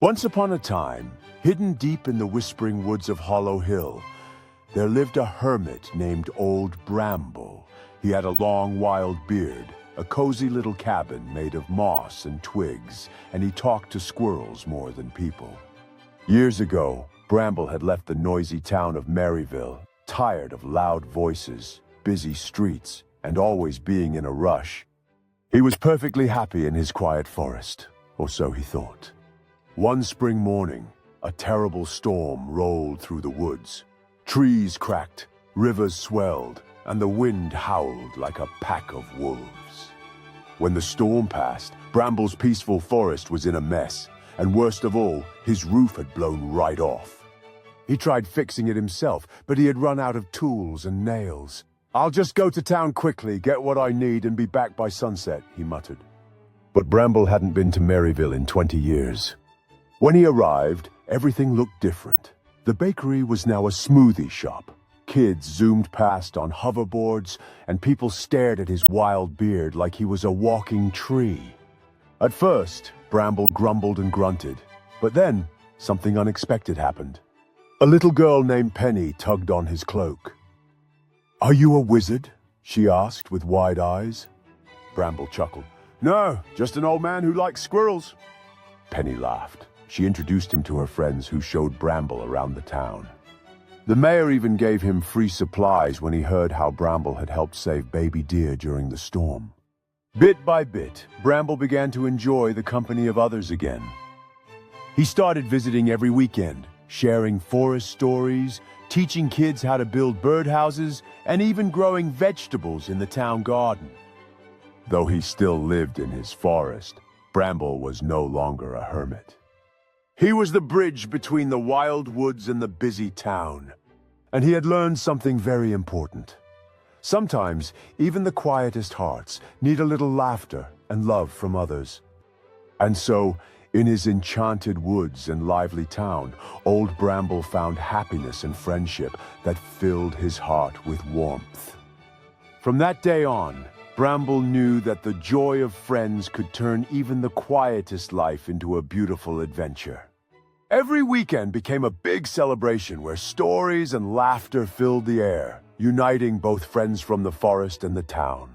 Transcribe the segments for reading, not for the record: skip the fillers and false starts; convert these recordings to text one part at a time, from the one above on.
Once upon a time, hidden deep in the whispering woods of Hollow Hill, there lived a hermit named Old Bramble. He had a long, wild beard, a cozy little cabin made of moss and twigs, and he talked to squirrels more than people. Years ago, Bramble had left the noisy town of Maryville, tired of loud voices, busy streets, and always being in a rush. He was perfectly happy in his quiet forest, or so he thought. One spring morning, a terrible storm rolled through the woods. Trees cracked, rivers swelled, and the wind howled like a pack of wolves. When the storm passed, Bramble's peaceful forest was in a mess, and worst of all, his roof had blown right off. He tried fixing it himself, but he had run out of tools and nails. "I'll just go to town quickly, get what I need, and be back by sunset," he muttered. But Bramble hadn't been to Maryville in 20 years. When he arrived, everything looked different. The bakery was now a smoothie shop. Kids zoomed past on hoverboards, and people stared at his wild beard like he was a walking tree. At first, Bramble grumbled and grunted, but then something unexpected happened. A little girl named Penny tugged on his cloak. "Are you a wizard?" she asked with wide eyes. Bramble chuckled. "No, just an old man who likes squirrels." Penny laughed. She introduced him to her friends, who showed Bramble around the town. The mayor even gave him free supplies when he heard how Bramble had helped save baby deer during the storm. Bit by bit, Bramble began to enjoy the company of others again. He started visiting every weekend, sharing forest stories, teaching kids how to build birdhouses, and even growing vegetables in the town garden. Though he still lived in his forest, Bramble was no longer a hermit. He was the bridge between the wild woods and the busy town, and he had learned something very important. Sometimes, even the quietest hearts need a little laughter and love from others. And so, in his enchanted woods and lively town, Old Bramble found happiness and friendship that filled his heart with warmth. From that day on, Bramble knew that the joy of friends could turn even the quietest life into a beautiful adventure. Every weekend became a big celebration where stories and laughter filled the air, uniting both friends from the forest and the town.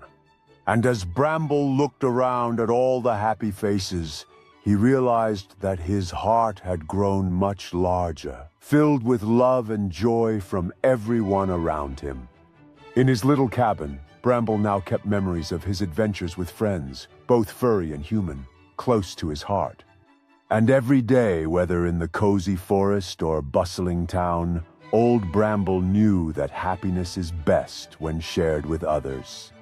And as Bramble looked around at all the happy faces, he realized that his heart had grown much larger, filled with love and joy from everyone around him. In his little cabin, Bramble now kept memories of his adventures with friends, both furry and human, close to his heart. And every day, whether in the cozy forest or bustling town, Old Bramble knew that happiness is best when shared with others.